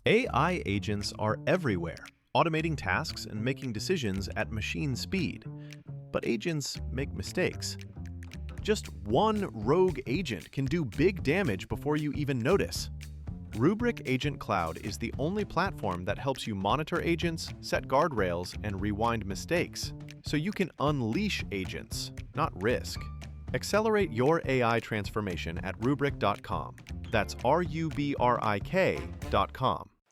AI agents are everywhere, automating tasks and making decisions at machine speed. But agents make mistakes. Just one rogue agent can do big damage before you even notice. Rubrik Agent Cloud is the only platform that helps you monitor agents, set guardrails, and rewind mistakes, so you can unleash agents, not risk. Accelerate your AI transformation at Rubrik.com. That's RUBRIK.com.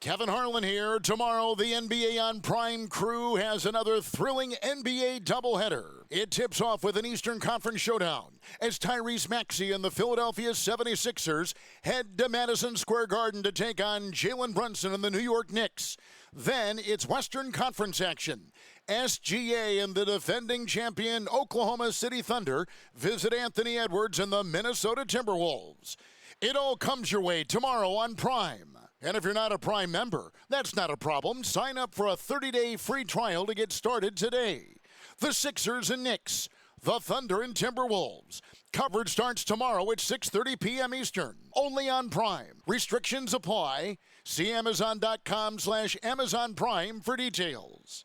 Kevin Harlan here. Tomorrow, the NBA on Prime crew has another thrilling NBA doubleheader. It tips off with an Eastern Conference showdown as Tyrese Maxey and the Philadelphia 76ers head to Madison Square Garden to take on Jalen Brunson and the New York Knicks. Then it's Western Conference action. SGA and the defending champion Oklahoma City Thunder visit Anthony Edwards and the Minnesota Timberwolves. It all comes your way tomorrow on Prime. And if you're not a Prime member, that's not a problem. Sign up for a 30-day free trial to get started today. The Sixers and Knicks, the Thunder and Timberwolves. Coverage starts tomorrow at 6:30 p.m. Eastern, only on Prime. Restrictions apply. See Amazon.com/Amazon Prime for details.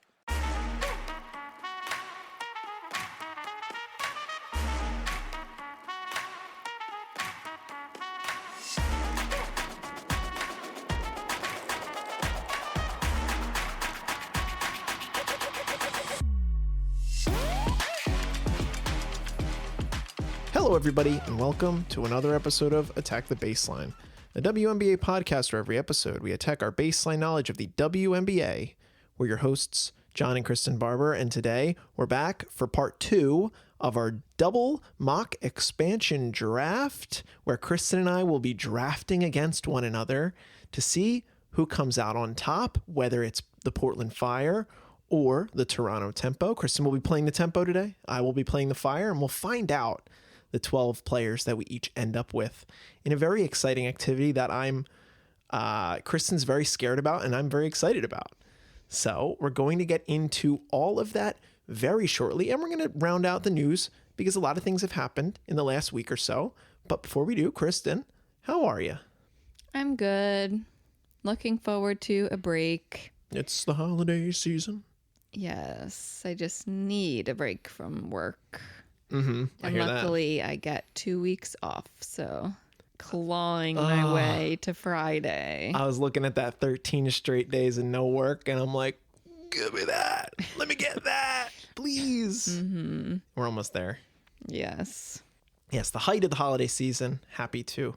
Hello, everybody, and welcome to another episode of Attack the Baseline, a WNBA podcast where every episode we attack our baseline knowledge of the WNBA. We're your hosts, John and Kristen Barber, and today we're back for part 2 of our double mock expansion draft, where Kristen and I will be drafting against one another to see who comes out on top, whether it's the Portland Fire or the Toronto Tempo. Kristen will be playing the Tempo today. I will be playing the Fire, and we'll find out the 12 players that we each end up with in a very exciting activity that Kristen's very scared about and I'm very excited about. So we're going to get into all of that very shortly, and we're going to round out the news because a lot of things have happened in the last week or so. But before we do, Kristen, how are you? I'm good. Looking forward to a break. It's the holiday season. Yes, I just need a break from work. Mm-hmm. And luckily, I get 2 weeks off, so clawing my way to Friday. I was looking at that 13 straight days and no work, and I'm like, give me that. Let me get that, please. Mm-hmm. We're almost there. Yes. Yes, the height of the holiday season. Happy to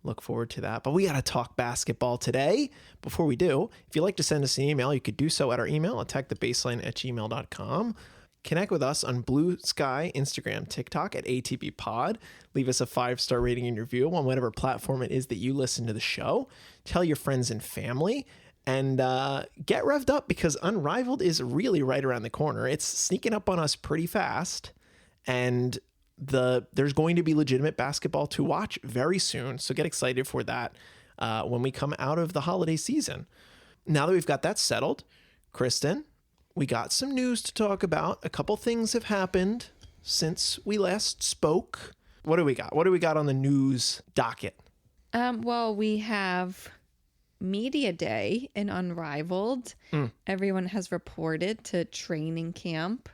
look forward to that. But we got to talk basketball today. Before we do, if you'd like to send us an email, you could do so at our email, attackthebaseline@gmail.com. Connect with us on Bluesky, Instagram, TikTok at ATBPod. Leave us a 5-star rating and review on whatever platform it is that you listen to the show. Tell your friends and family. And get revved up because Unrivaled is really right around the corner. It's sneaking up on us pretty fast. And there's going to be legitimate basketball to watch very soon. So get excited for that when we come out of the holiday season. Now that we've got that settled, Kristen, we got some news to talk about. A couple things have happened since we last spoke. What do we got? What do we got on the news docket? Well, we have Media Day in Unrivaled. Everyone has reported to training camp.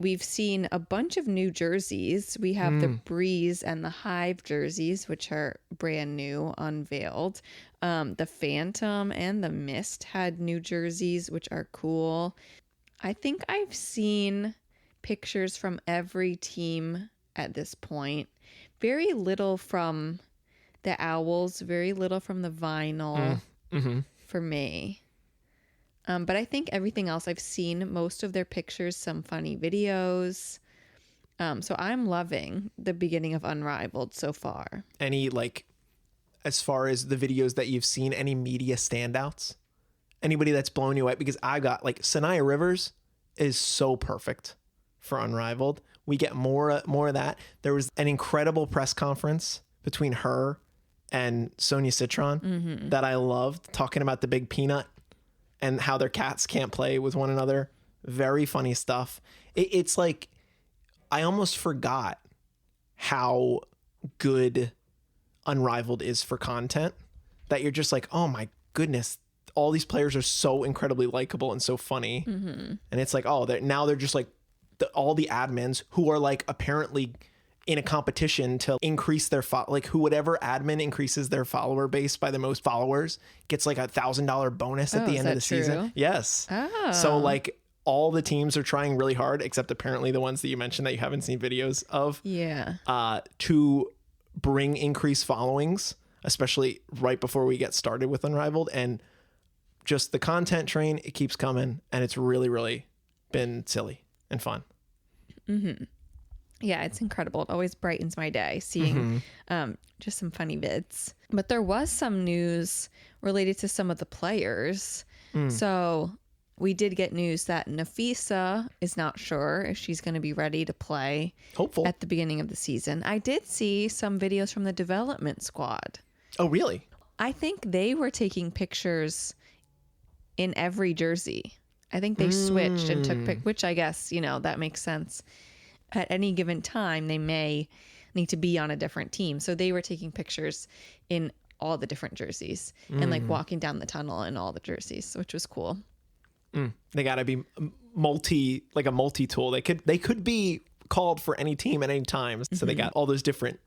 We've seen a bunch of new jerseys. We have the Breeze and the Hive jerseys, which are brand new, unveiled. The Phantom and the Mist had new jerseys, which are cool. I think I've seen pictures from every team at this point. Very little from the Owls, very little from the Vinyl for me. But I think everything else I've seen, most of their pictures, some funny videos. So I'm loving the beginning of Unrivaled so far. Any, as far as the videos that you've seen, any media standouts? Anybody that's blown you away? Because I got, Sanaya Rivers is so perfect for Unrivaled. We get more of that. There was an incredible press conference between her and Sonia Citron that I loved, talking about the Big Peanut and how their cats can't play with one another. Very funny stuff. It's like, I almost forgot how good Unrivaled is for content, that you're just like, oh my goodness, all these players are so incredibly likable and so funny. And it's like, oh, now they're just like all the admins who are like apparently in a competition to increase their whatever admin increases their follower base by the most followers gets like $1,000 bonus at the end of the season. Yes. Oh. So like all the teams are trying really hard, except apparently the ones that you mentioned that you haven't seen videos of. Yeah. To bring increased followings, especially right before we get started with Unrivaled. And just the content train, it keeps coming, and it's really, really been silly and fun. Yeah, it's incredible. It always brightens my day seeing just some funny vids. But there was some news related to some of the players. So we did get news that Nafisa is not sure if she's going to be ready to play at the beginning of the season. I did see some videos from the development squad. Oh, really? I think they were taking pictures in every jersey. I think they switched and took which I guess, that makes sense. At any given time, they may need to be on a different team. So they were taking pictures in all the different jerseys and like walking down the tunnel in all the jerseys, which was cool. They got to be a multi-tool. They could be called for any team at any time. So they got all those different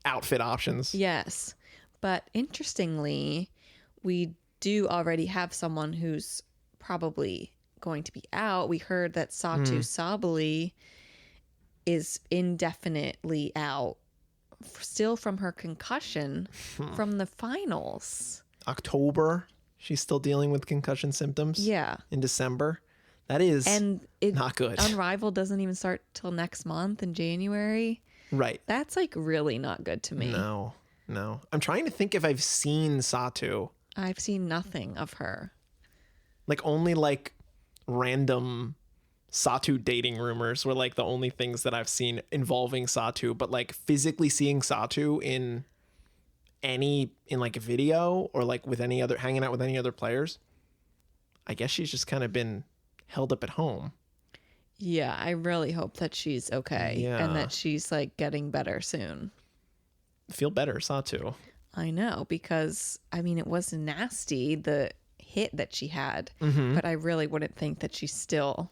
outfit options. Yes. But interestingly, we do already have someone who's probably going to be out. We heard that Satu Sabali is indefinitely out still from her concussion from the finals. October. She's still dealing with concussion symptoms. Yeah. In December. That is not good. Unrivaled doesn't even start till next month in January. Right. That's like really not good to me. No. I'm trying to think if I've seen Satu. I've seen nothing of her. Like only like random Satu dating rumors were like the only things that I've seen involving Satu, but like physically seeing Satu in like a video or like with any other hanging out with any other players, I guess she's just kind of been held up at home. Yeah, I really hope that she's okay and that she's like getting better soon. Feel better, Satu. I know, because I mean it was nasty, the hit that she had, but I really wouldn't think that she's still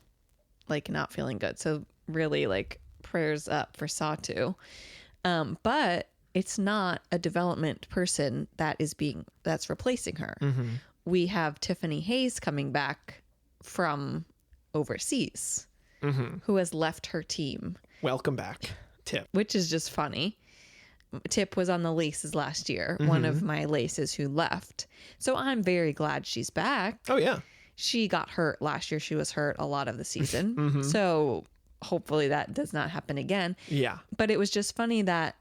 like not feeling good. So really like prayers up for Satu. But it's not a development person that's replacing her. We have Tiffany Hayes coming back from overseas, who has left her team. Welcome back, Tip. Which is just funny. Tip was on the Laces last year, one of my Laces who left. So I'm very glad she's back. Oh, yeah. She got hurt last year. She was hurt a lot of the season. So hopefully that does not happen again. Yeah. But it was just funny that,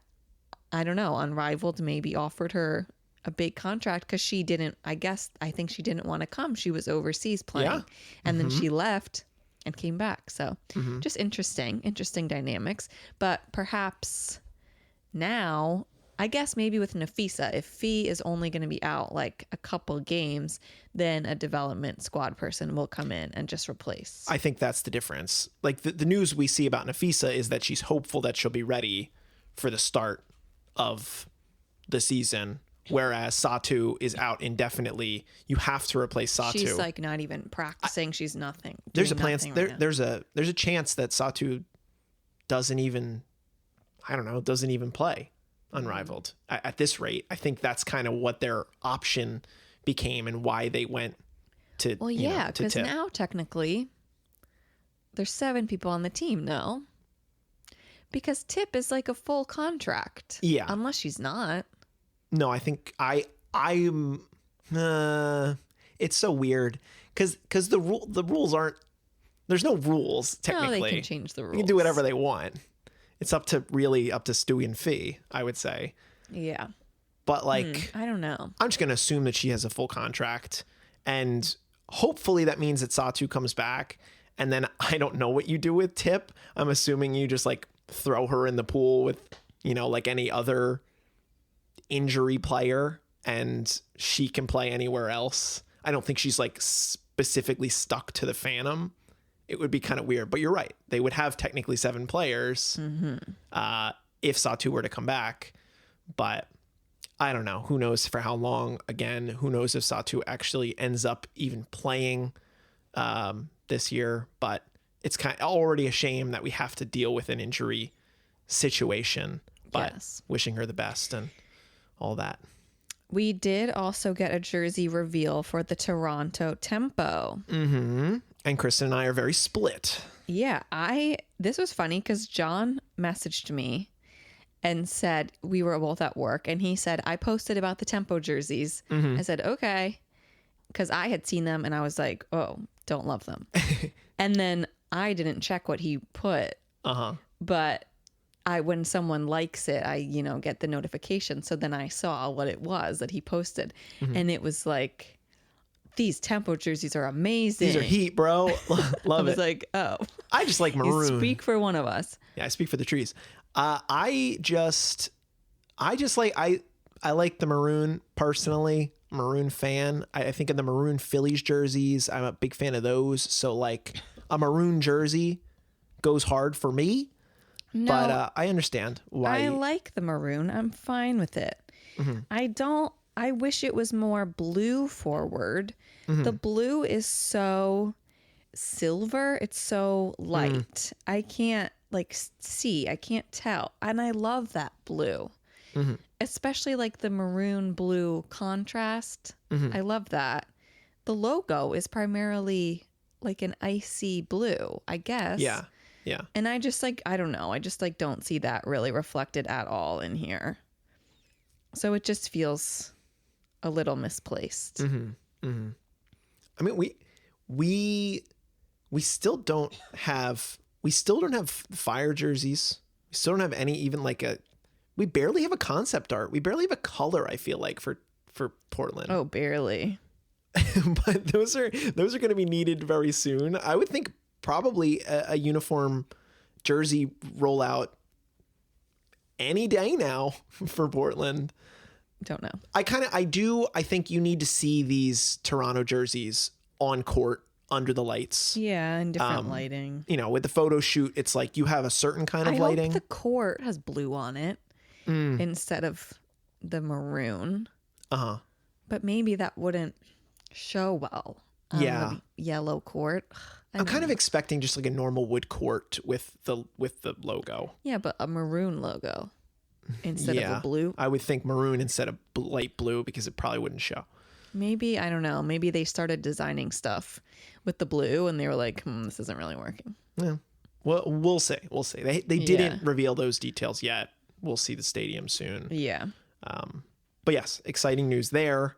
I don't know, Unrivaled maybe offered her a big contract because I think she didn't want to come. She was overseas playing. Yeah. And then she left and came back. So just interesting dynamics. But perhaps now, I guess maybe with Nafisa, if Fee is only going to be out like a couple games, then a development squad person will come in and just replace. I think that's the difference. Like the news we see about Nafisa is that she's hopeful that she'll be ready for the start of the season, whereas Satu is out indefinitely. You have to replace Satu. She's like not even practicing. She's nothing. There's a plan. There's a chance that Satu doesn't even play Unrivaled at this rate. I think that's kind of what their option became and why they went to. Well, yeah, because now technically there's 7 people on the team. No, because Tip is like a full contract. Yeah, unless she's not. No, I think I'm. It's so weird because the rules aren't. There's no rules technically. No, they can change the rules. You can do whatever they want. It's up to Stewie and Fee, I would say. Yeah. But like, I don't know. I'm just going to assume that she has a full contract, and hopefully that means that Satu comes back. And then I don't know what you do with Tip. I'm assuming you just like throw her in the pool with, like any other injury player, and she can play anywhere else. I don't think she's like specifically stuck to the Phantom. It would be kind of weird, but you're right. They would have technically 7 players if Satu were to come back. But I don't know. Who knows for how long? Again, who knows if Satu actually ends up even playing this year? But it's kind of already a shame that we have to deal with an injury situation. But wishing her the best and all that. We did also get a jersey reveal for the Toronto Tempo. Mm-hmm. And Kristen and I are very split. Yeah, this was funny because John messaged me and said we were both at work, and he said, I posted about the Tempo jerseys. Mm-hmm. I said, okay, because I had seen them and I was like, oh, don't love them. And then I didn't check what he put. But when someone likes it, I get the notification. So then I saw what it was that he posted. Mm-hmm. And it was like, these Tempo jerseys are amazing. These are heat, bro. Love it. I was like, oh. I just like maroon. You speak for one of us. Yeah, I speak for the trees. I like the maroon personally. Maroon fan. I think of the maroon Phillies jerseys. I'm a big fan of those. So like a maroon jersey goes hard for me. No, but I understand why. I like the maroon. I'm fine with it. Mm-hmm. I wish it was more blue forward. Mm-hmm. The blue is so silver. It's so light. I can't see. I can't tell. And I love that blue. Mm-hmm. Especially like the maroon blue contrast. Mm-hmm. I love that. The logo is primarily like an icy blue, I guess. Yeah. Yeah. And I just I don't know. I just don't see that really reflected at all in here. So it just feels a little misplaced. Mm-hmm. Mm-hmm. I mean, we still don't have fire jerseys. We still don't have any, even we barely have a concept art. We barely have a color, I feel like, for Portland. Oh, barely. But those are going to be needed very soon. I would think probably a uniform jersey rollout any day now for Portland. Don't know. I think you need to see these Toronto jerseys on court under the lights. Yeah, and different lighting. With the photo shoot, it's like you have a certain kind of lighting. I hope the court has blue on it instead of the maroon. Uh-huh. But maybe that wouldn't show well on the yellow court. I'm kind of expecting just like a normal wood court with the logo. Yeah, but a maroon logo instead of a blue. I would think maroon instead of light blue because it probably wouldn't show. Maybe, I don't know. Maybe they started designing stuff with the blue and they were like, this isn't really working. Yeah. Well, we'll see. We'll see. They didn't reveal those details yet. We'll see the stadium soon. Yeah. But yes, exciting news there.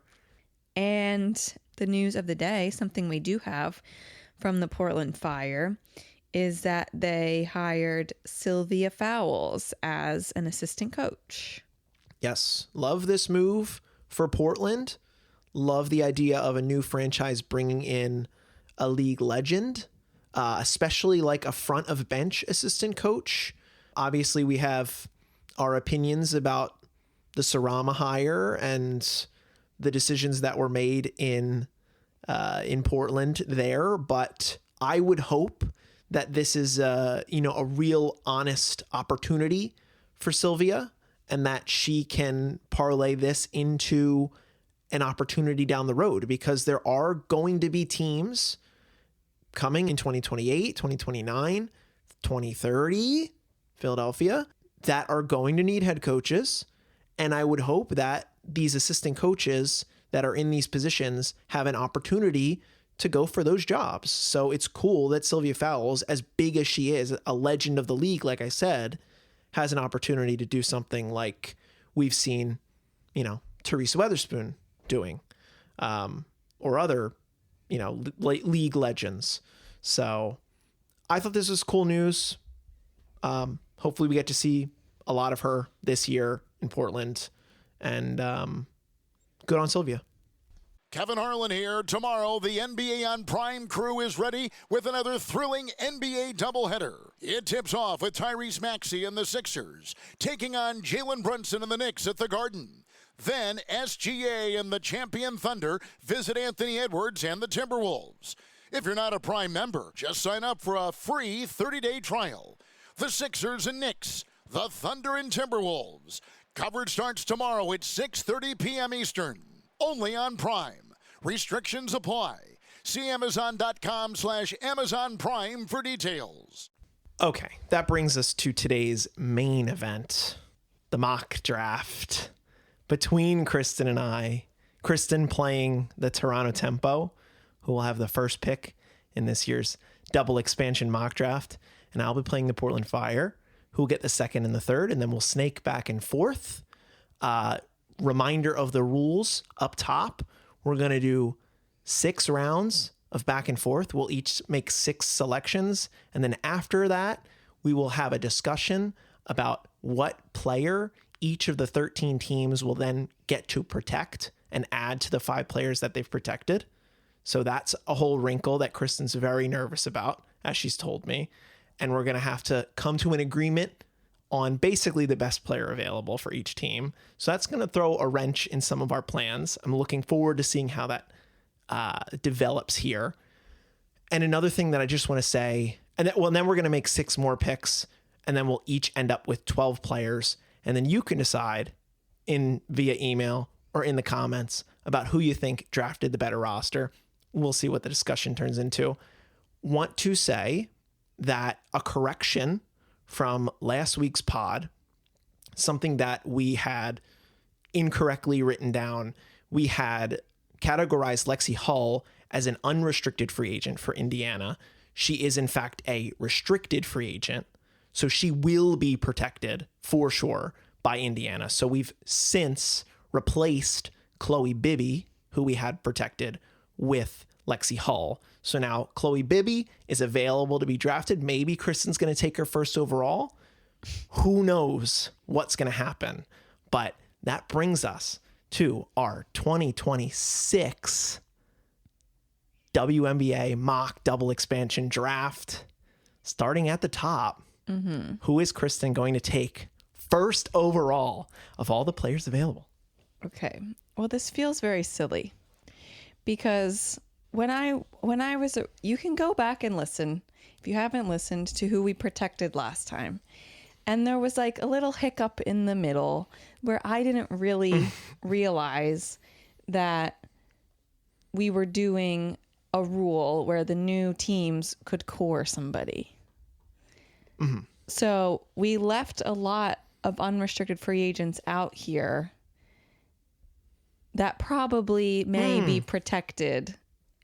And the news of the day, something we do have from the Portland Fire, is that they hired Sylvia Fowles as an assistant coach. Yes. Love this move for Portland. Love the idea of a new franchise bringing in a league legend, especially like a front of bench assistant coach. Obviously, we have our opinions about the Sarama hire and the decisions that were made in Portland there, but I would hope that this is a real honest opportunity for Sylvia and that she can parlay this into an opportunity down the road, because there are going to be teams coming in 2028, 2029, 2030, Philadelphia, that are going to need head coaches. And I would hope that these assistant coaches that are in these positions have an opportunity to go for those jobs. So it's cool that Sylvia Fowles, as big as she is, a legend of the league, like I said, has an opportunity to do something like we've seen, Teresa Weatherspoon doing, or other, league legends. So I thought this was cool news. Hopefully we get to see a lot of her this year in Portland, and good on Sylvia. Kevin Harlan here. Tomorrow, the NBA on Prime crew is ready with another thrilling NBA doubleheader. It tips off with Tyrese Maxey and the Sixers taking on Jalen Brunson and the Knicks at the Garden. Then SGA and the champion Thunder visit Anthony Edwards and the Timberwolves. If you're not a Prime member, just sign up for a free 30-day trial. The Sixers and Knicks, the Thunder and Timberwolves. Coverage starts tomorrow at 6:30 p.m. Eastern, only on Prime. Restrictions apply. See Amazon.com/Amazon Prime for details. Okay, that brings us to today's main event, the mock draft between Kristen and I. Kristen playing the Toronto Tempo, who will have the first pick in this year's double expansion mock draft. And I'll be playing the Portland Fire, who will get the second and the third, and then we'll snake back and forth. Reminder of the rules up top. We're going to do 6 rounds of back and forth. We'll each make 6 selections. And then after that, we will have a discussion about what player each of the 13 teams will then get to protect and add to the 5 players that they've protected. So that's a whole wrinkle that Kristen's very nervous about, as she's told me. And we're going to have to come to an agreement on basically the best player available for each team. So that's going to throw a wrench in some of our plans. I'm looking forward to seeing how that develops here. And another thing that I just want to say, and then we're going to make 6 more picks, and then we'll each end up with 12 players. And then you can decide via email or in the comments about who you think drafted the better roster. We'll see what the discussion turns into. Want to say that a correction from last week's pod, something that we had incorrectly written down. We had categorized Lexi Hull as an unrestricted free agent for Indiana. She is, in fact, a restricted free agent, so she will be protected for sure by Indiana. So we've since replaced Chloe Bibby, who we had protected, with Lexi Hull. So now Chloe Bibby is available to be drafted. Maybe Kristen's going to take her first overall. Who knows what's going to happen? But that brings us to our 2026 WNBA mock double expansion draft. Starting at the top, Who is Kristen going to take first overall of all the players available? Okay. Well, this feels very silly because when I was, you can go back and listen if you haven't listened to who we protected last time. And there was like a little hiccup in the middle where I didn't really realize that we were doing a rule where the new teams could core somebody. Mm-hmm. So we left a lot of unrestricted free agents out here that probably may be protected,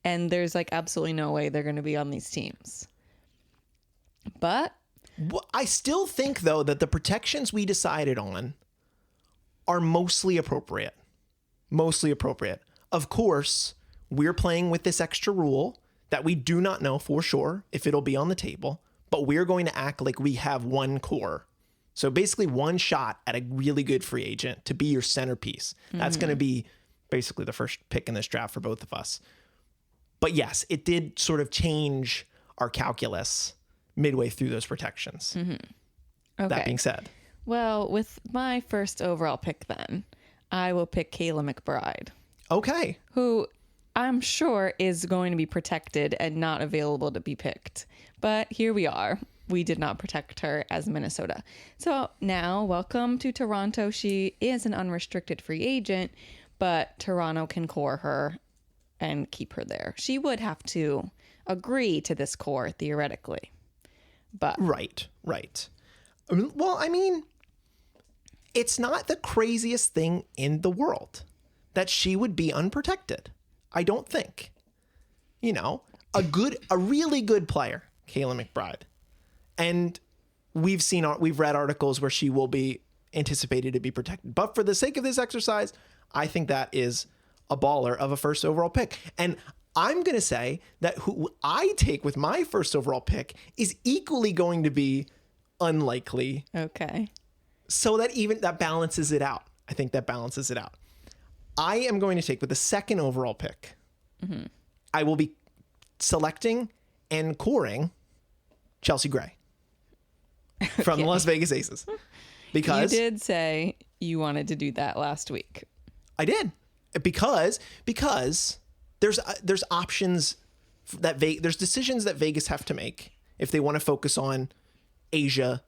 and there's like absolutely no way they're going to be on these teams. But I still think, though, that the protections we decided on are mostly appropriate. Mostly appropriate. Of course, we're playing with this extra rule that we do not know for sure if it'll be on the table, but we're going to act like we have one core. So basically one shot at a really good free agent to be your centerpiece. That's going to be basically the first pick in this draft for both of us. But yes, it did sort of change our calculus midway through those protections. Mm-hmm. Okay. That being said. Well, with my first overall pick then, I will pick Kayla McBride. Okay. Who I'm sure is going to be protected and not available to be picked. But here we are. We did not protect her as Minnesota. So now, welcome to Toronto. She is an unrestricted free agent, but Toronto can core her and keep her there. She would have to agree to this core, theoretically. But Right. Well, I mean, it's not the craziest thing in the world that she would be unprotected. I don't think. You know, a really good player, Kayla McBride. And we've read articles where she will be anticipated to be protected. But for the sake of this exercise, I think that is a baller of a first overall pick. And I'm going to say that who I take with my first overall pick is equally going to be unlikely. Okay. So that balances it out. I think that balances it out. I am going to take with the second overall pick. Mm-hmm. I will be selecting and coring Chelsea Gray from the Las Vegas Aces. Because you did say you wanted to do that last week. I did. Because there's options there's decisions that Vegas have to make if they want to focus on Asia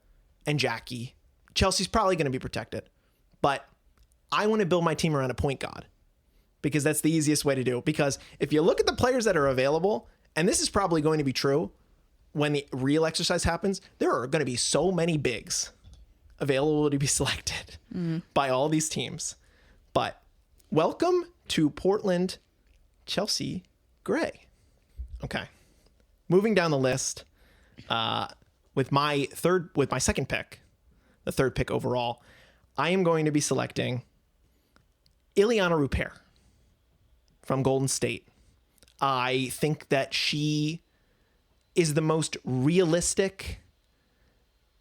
and Jackie. Chelsea's probably going to be protected, But I want to build my team around a point guard because that's the easiest way to do it. Because if you look at the players that are available, and this is probably going to be true when the real exercise happens, there are going to be so many bigs available to be selected by all these teams. But welcome to Portland, Chelsea Gray. Okay. Moving down the list, with my second pick, the third pick overall, I am going to be selecting Ileana Ruper from Golden State. I think that she is the most realistic,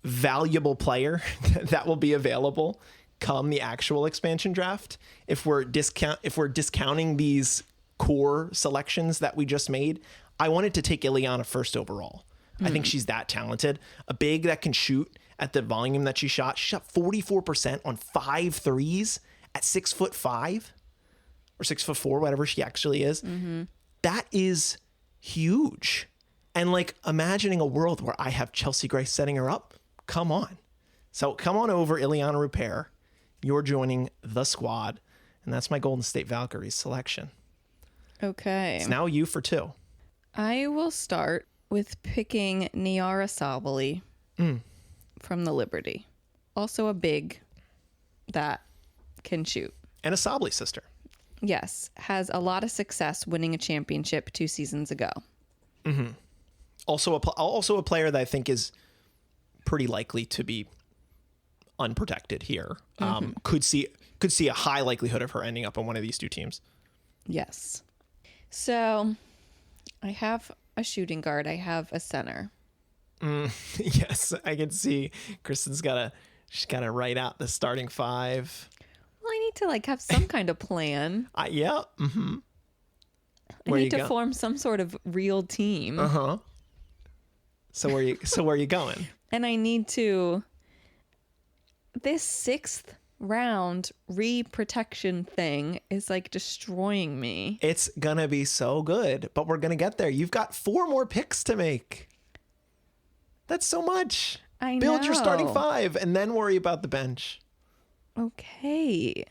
valuable player that will be available come the actual expansion draft. If we're discounting these core selections that we just made, I wanted to take Ileana first overall. I think she's that talented. A big that can shoot at the volume that she shot. She shot 44% on 5 threes at 6'5" or 6'4", whatever she actually is. That is huge. And like imagining a world where I have Chelsea Gray setting her up. Come on. So come on over, Ileana Ruper. You're joining the squad. And that's my Golden State Valkyries selection. Okay. It's now you for 2. I will start with picking Niara Sabally from the Liberty. Also a big that can shoot. And a Sabally sister. Yes. Has a lot of success winning a championship 2 seasons ago. Also a player that I think is pretty likely to be unprotected here. Could see a high likelihood of her ending up on one of these 2 teams. Yes. So I have a shooting guard. I have a center. Yes, I can see Kristen's she's got to write out the starting 5. Well, I need to like have some kind of plan. Yeah. I need to form some sort of real team. So where are you going? And I need to, this 6th round re-protection thing is like destroying me. It's gonna be so good, but we're gonna get there. You've got 4 more picks to make. That's so much. I know. Build your starting 5 and then worry about the bench. Okay.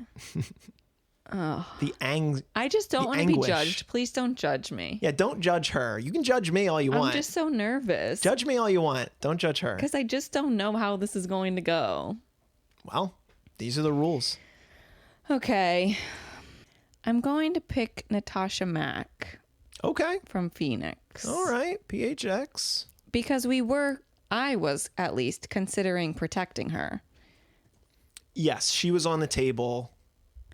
I just don't want to be judged. Please don't judge me. Yeah, don't judge her. You can judge me all you want. I'm just so nervous. Judge me all you want. Don't judge her. Because I just don't know how this is going to go. Well, these are the rules. Okay. I'm going to pick Natasha Mack. Okay. From Phoenix. All right. PHX. Because I was at least considering protecting her. Yes, she was on the table.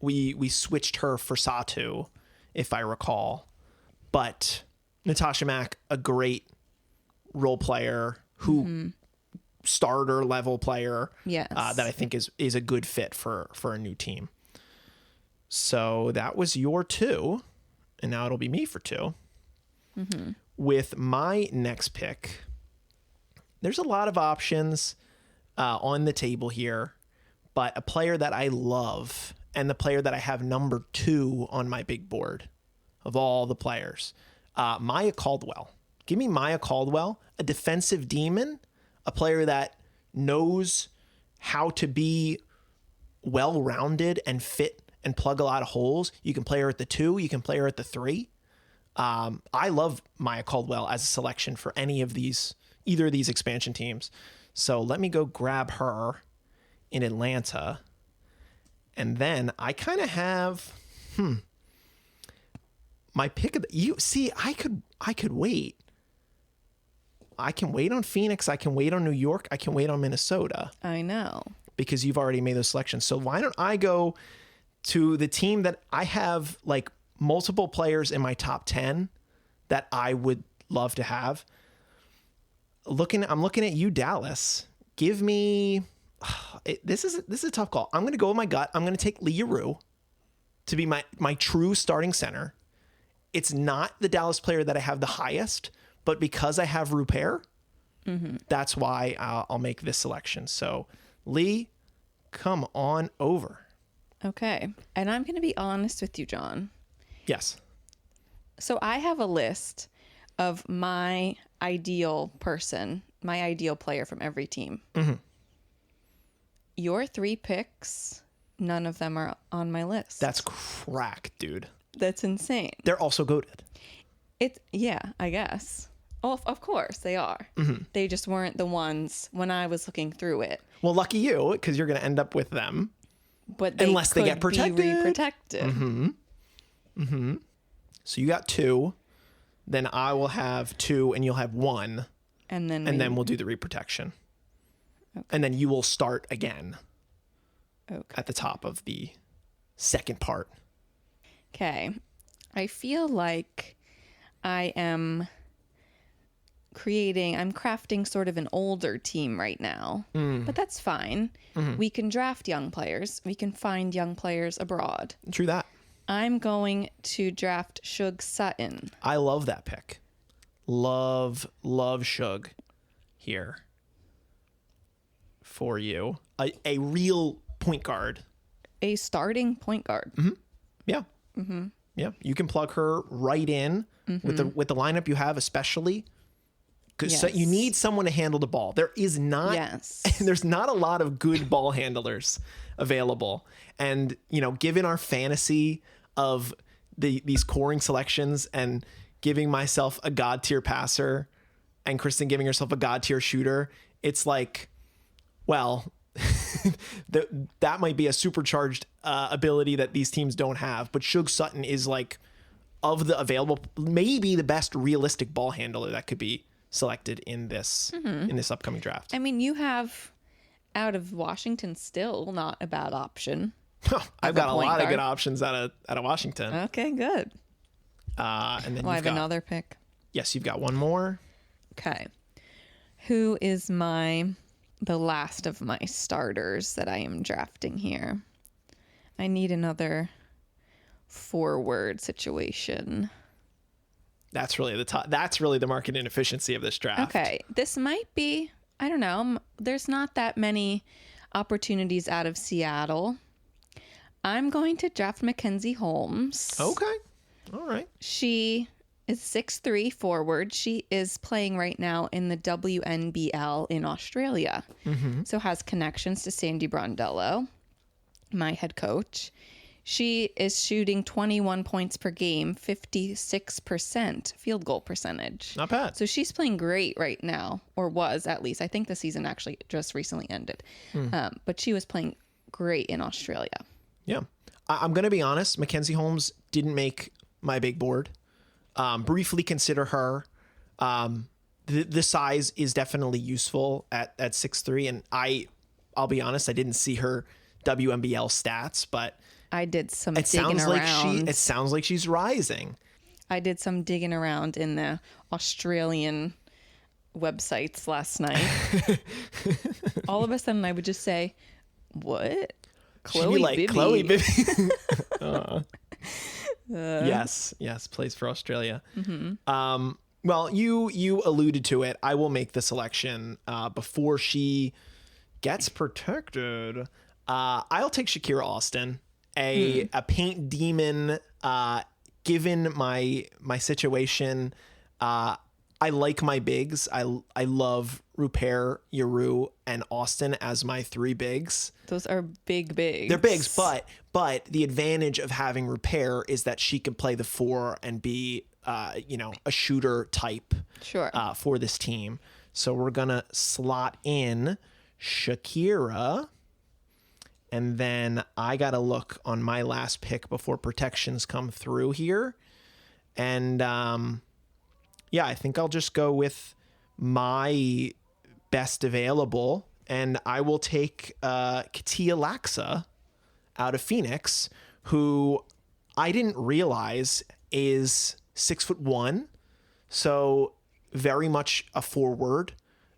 We switched her for Satu, if I recall. But Natasha Mack, a great role player who starter level player. Yes. That I think is a good fit for a new team. So that was your 2. And now it'll be me for 2. With my next pick, there's a lot of options on the table here. But a player that I love and the player that I have number 2 on my big board of all the players, Maya Caldwell. Give me Maya Caldwell, a defensive demon, a player that knows how to be well-rounded and fit and plug a lot of holes. You can play her at the 2. You can play her at the 3. I love Maya Caldwell as a selection for either of these expansion teams. So let me go grab her in Atlanta. And then I kind of have my pick of I could wait. I can wait on Phoenix, I can wait on New York, I can wait on Minnesota. I know. Because you've already made those selections. So why don't I go to the team that I have like multiple players in my top 10 that I would love to have. I'm looking at you, Dallas. Give me this is a tough call. I'm going to go with my gut. I'm going to take Leah Rue to be my true starting center. It's not the Dallas player that I have the highest, but because I have Ruper, that's why I'll make this selection. So Lee, come on over. Okay. And I'm going to be honest with you, John. Yes. So I have a list of my ideal person, my ideal player from every team. Your 3 picks none of them are on my list. That's crack, dude. That's insane. They're also goated. Yeah, I guess. Oh, of course they are. Mm-hmm. They just weren't the ones when I was looking through it. Well, lucky you, because you're going to end up with them. But unless they get protected. Be re-protected. Mm-hmm. Mm-hmm. So you got 2. Then I will have 2, and you'll have 1. And then we'll do the re-protection. Okay. And then you will start again. Okay. At the top of the second part. Okay. I feel like I'm crafting sort of an older team right now, but that's fine. Mm-hmm. We can draft young players. We can find young players abroad. True that. I'm going to draft Shug Sutton. I love that pick. Love Shug here for you. A real point guard. A starting point guard. Mm-hmm. Yeah. Mm-hmm. Yeah. You can plug her right in with the lineup you have, especially because you need someone to handle the ball. There is not. Yes. There's not a lot of good ball handlers available, and given our fantasy of these scoring selections and giving myself a god tier passer, and Kristen giving herself a god tier shooter, it's like, well. That might be a supercharged ability that these teams don't have, but Shug Sutton is like, of the available, maybe the best realistic ball handler that could be selected in this upcoming draft. I mean, you have out of Washington still not a bad option. I've got a lot of good options out of Washington. Okay, good. And then I have another pick. Yes, you've got one more. Okay. Who is the last of my starters that I am drafting here? I need another forward situation. That's really the market inefficiency of this draft. Okay. This might be, I don't know. There's not that many opportunities out of Seattle. I'm going to draft Mackenzie Holmes. Okay. All right. She is 6'3" forward. She is playing right now in the WNBL in Australia. Mm-hmm. So has connections to Sandy Brondello, my head coach. She is shooting 21 points per game, 56% field goal percentage. Not bad. So she's playing great right now, or was at least. I think the season actually just recently ended. But she was playing great in Australia. Yeah. I'm going to be honest. Mackenzie Holmes didn't make my big board. Briefly consider her. The size is definitely useful at 6'3", and I'll be honest, I didn't see her WNBL stats, but I did some digging around. It sounds like she's rising. I did some digging around in the Australian websites last night. All of a sudden, I would just say, "What? Chloe Bibby?" Chloe Bibby. Yes, plays for Australia. Mm-hmm. Well, you alluded to it. I will make the selection before she gets protected. I'll take Shakira Austin, a paint demon. Given my situation, I like my bigs. I love Rupert, Yeru, and Austin as my 3 bigs. Those are big bigs. They're bigs, but the advantage of having Rupert is that she can play the 4 and be, a shooter type. Sure. For this team. So we're gonna slot in Shakira, and then I gotta look on my last pick before protections come through here, and I think I'll just go with my best available, and I will take Katia Laxa out of Phoenix, who I didn't realize is 6'1", so very much a forward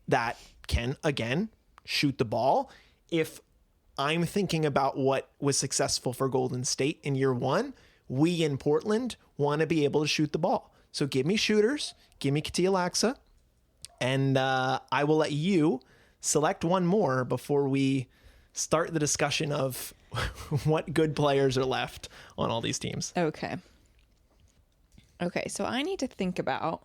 that can, again, shoot the ball. If I'm thinking about what was successful for Golden State in year 1, we in Portland want to be able to shoot the ball. So give me shooters, give me Katia Laxa, and I will let you select one more before we start the discussion of what good players are left on all these teams. Okay, so I need to think about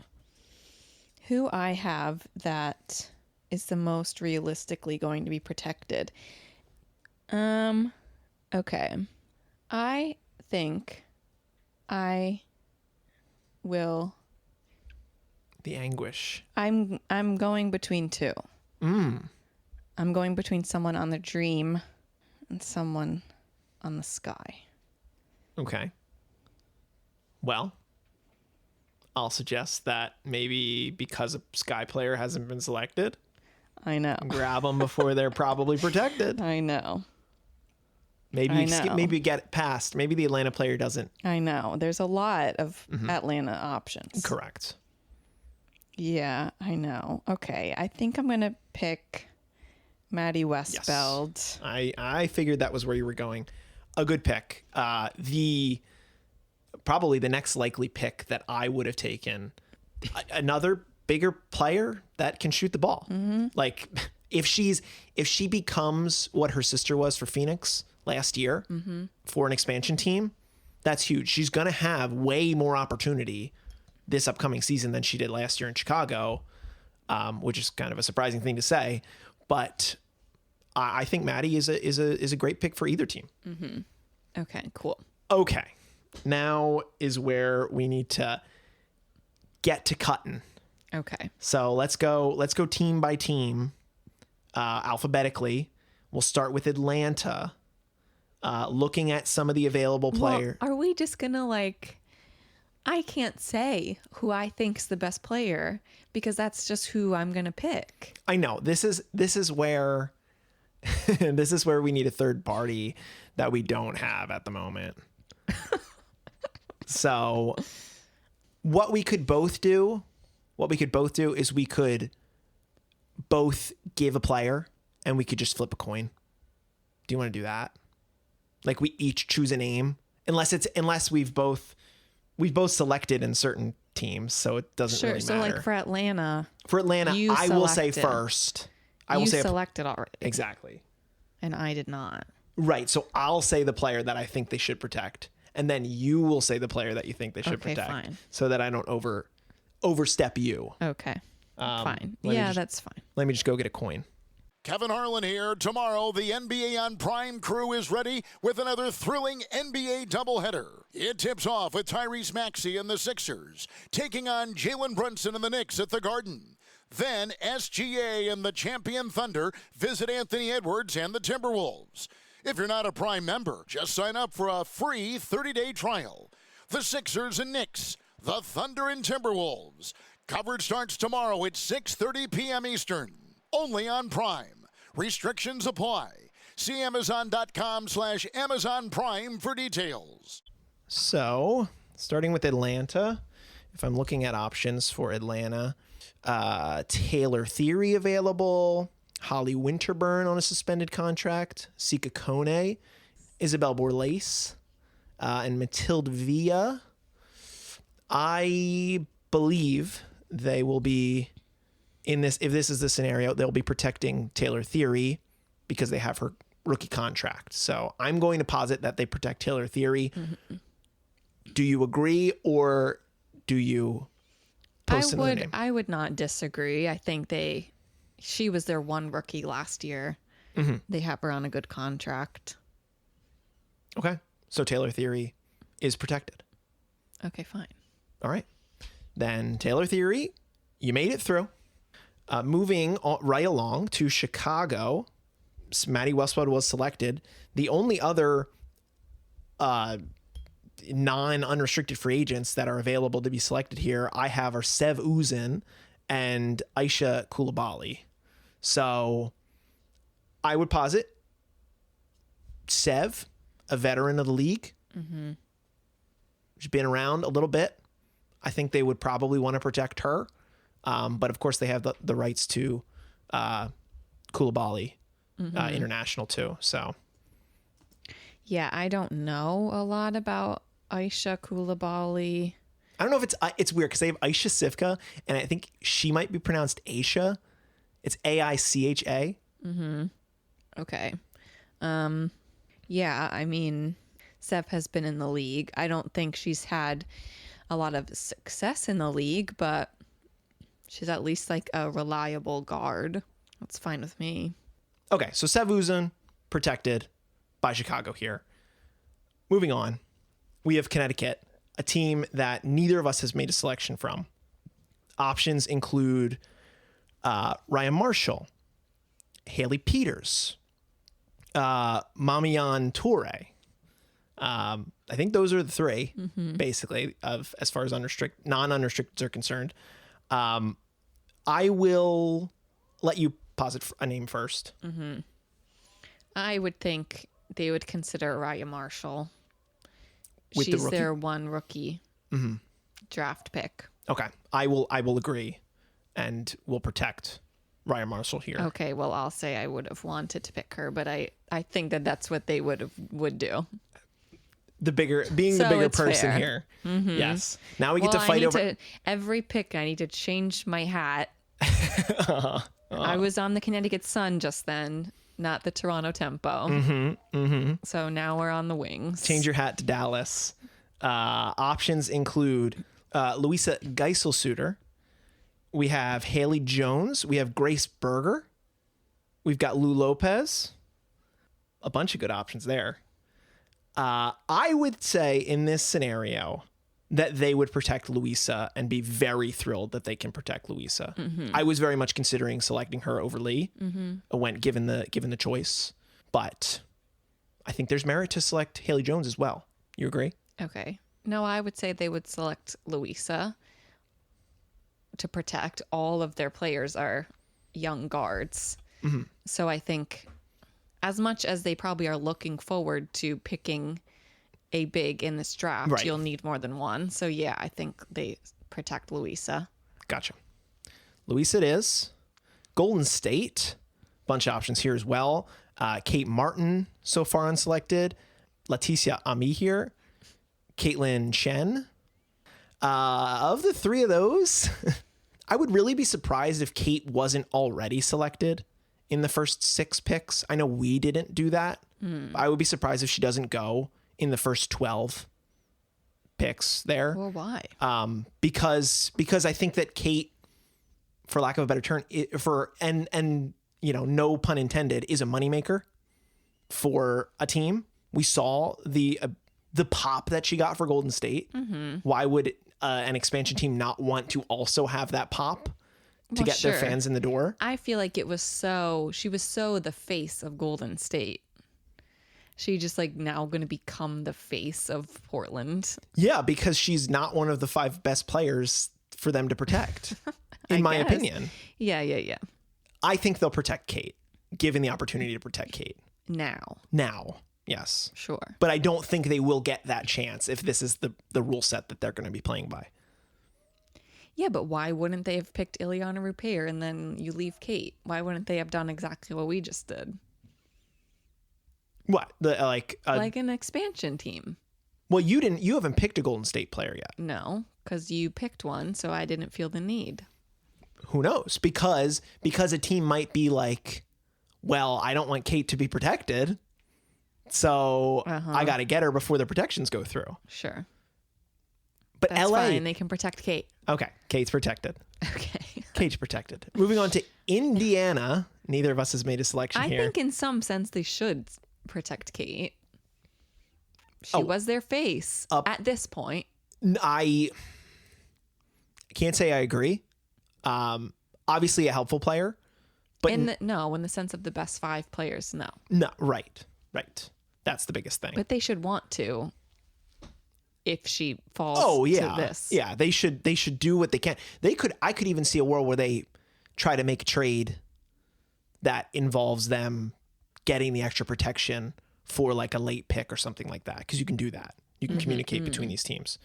who I have that is the most realistically going to be protected. Okay. I think I will. The anguish. I'm going between two. I'm going between someone on the Dream and someone on the Sky. Okay. Well, I'll suggest that maybe because a Sky player hasn't been selected, I know. grab them before they're probably protected. I know. Maybe get past. Maybe the Atlanta player doesn't. I know. There's a lot of Atlanta options. Correct. Yeah, I know. Okay. I think I'm going to pick Maddie Westfeld. Yes. I figured that was where you were going. A good pick. Probably the next likely pick that I would have taken. Another bigger player that can shoot the ball. Like if she becomes what her sister was for Phoenix last year for an expansion team, that's huge. She's going to have way more opportunity this upcoming season than she did last year in Chicago, which is kind of a surprising thing to say. But I think Maddie is a great pick for either team. Okay, cool. Okay, now is where we need to get to cutting. Okay. So let's go team by team, alphabetically. We'll start with Atlanta. Looking at some of the available players. Well, are we just gonna I can't say who I think's the best player because that's just who I'm gonna pick. I know this is where this is where we need a third party that we don't have at the moment. So what we could both do is we could both give a player and we could just flip a coin. Do you want to do that? Like we each choose a name, unless we've both selected in certain teams, so it doesn't really matter. So like for Atlanta, I will say first. You selected already. Exactly. And I did not. Right. So I'll say the player that I think they should protect, and then you will say the player that you think they should protect, fine. So that I don't overstep you. Okay. Fine. That's fine. Let me just go get a coin. Kevin Harlan here. Tomorrow, the NBA on Prime crew is ready with another thrilling NBA doubleheader. It tips off with Tyrese Maxey and the Sixers, taking on Jalen Brunson and the Knicks at the Garden. Then SGA and the champion Thunder visit Anthony Edwards and the Timberwolves. If you're not a Prime member, just sign up for a free 30-day trial. The Sixers and Knicks, the Thunder and Timberwolves. Coverage starts tomorrow at 6:30 p.m. Eastern. Only on Prime. Restrictions apply. See Amazon.com/Amazon Prime for details. So, starting with Atlanta, if I'm looking at options for Atlanta, Taylor Theory available, Holly Winterburn on a suspended contract, Sika Kone, Isabel Borlase, and Matilde Villa. I believe they will be in this. If this is the scenario, they'll be protecting Taylor Theory because they have her rookie contract. So I'm going to posit that they protect Taylor Theory. Do you agree, or do you post another name? I would not disagree. I think she was their one rookie last year. They have her on a good contract. Okay. So Taylor Theory is protected. Okay, fine. All right. Then Taylor Theory, you made it through. Moving right along to Chicago, Maddie Westfeld was selected. The only other non-unrestricted free agents that are available to be selected here I have are Sev Uzin and Aisha Coulibaly. So I would posit Sev, a veteran of the league. She's been around a little bit. I think they would probably want to protect her. But of course they have the rights to Coulibaly International too. So yeah, I don't know a lot about Aisha Coulibaly. I don't know if it's weird because they have Aisha Sivka, and I think she might be pronounced Aisha. It's Aicha. Okay. Yeah, I mean, Sev has been in the league. I don't think she's had a lot of success in the league, but she's at least like a reliable guard. That's fine with me. Okay, so Sev Uzin protected by Chicago here. moving on. We have Connecticut, a team that neither of us has made a selection from. Options include Ryan Marshall, Haley Peters, Mamiyan Toure. I think those are the three, basically, of as far as non-unrestricted are concerned. I will let you posit a name first. I would think they would consider Raya Marshall. With She's their one rookie draft pick. Okay, I will agree, and will protect Raya Marshall here. Okay, well, I'll say I would have wanted to pick her, but I think that's what they would do. The bigger person fair. here. Yes. Now we get to fight over every pick. I need to change my hat. I was on the Connecticut Sun just then, not the Toronto Tempo. So now we're on the Wings. Change your hat to Dallas. Options include Louisa Geisselsuter. We have Haley Jones. We have Grace Berger. We've got Lou Lopez. A bunch of good options there. I would say in this scenario that they would protect Louisa and be very thrilled that they can protect Louisa. I was very much considering selecting her over Lee when given the choice, but I think there's merit to select Haley Jones as well. You agree? Okay. No, I would say they would select Louisa to protect. All of their players are young guards. So I think as much as they probably are looking forward to picking a big in this draft, right, you'll need more than one. So yeah, I think they protect Louisa. Gotcha. Louisa it is. Golden State, bunch of options here as well. Kate Martin, so far unselected. Leticia Ami here. Caitlin Chen. Of the three of those, I would really be surprised if Kate wasn't already selected in the first 6 picks. I know we didn't do that. I would be surprised if she doesn't go in the first 12 picks there. Well, why? Because I think that Kate, for lack of a better term, no pun intended, is a moneymaker for a team. We saw the pop that she got for Golden State. Why would an expansion team not want to also have that pop to get their fans in the door? I feel like she was so the face of Golden State. She just now going to become the face of Portland. Yeah, because she's not one of the 5 best players for them to protect, in my opinion. Yeah. I think they'll protect Kate, given the opportunity to protect Kate. Now, yes. Sure. But I don't think they will get that chance if this is the rule set that they're going to be playing by. Yeah, but why wouldn't they have picked Ileana Rupeir and then you leave Kate? Why wouldn't they have done exactly what we just did? What? Like an expansion team. Well, you haven't picked a Golden State player yet. No, because you picked one, so I didn't feel the need. Who knows? Because a team might be like, well, I don't want Kate to be protected, so I got to get her before the protections go through. Sure. But that's LA, fine. They can protect Kate. Okay, Kate's protected. Okay. Kate's protected. Moving on to Indiana. Neither of us has made a selection here. I think in some sense they should protect Kate. She was their face at this point. I can't say I agree. Obviously a helpful player, but in the sense of the best 5 players, no. No, right. That's the biggest thing. But they should want to. If she falls to this. Yeah, they should do what they can. I could even see a world where they try to make a trade that involves them getting the extra protection for like a late pick or something like that, because you can do that. You can communicate between these teams.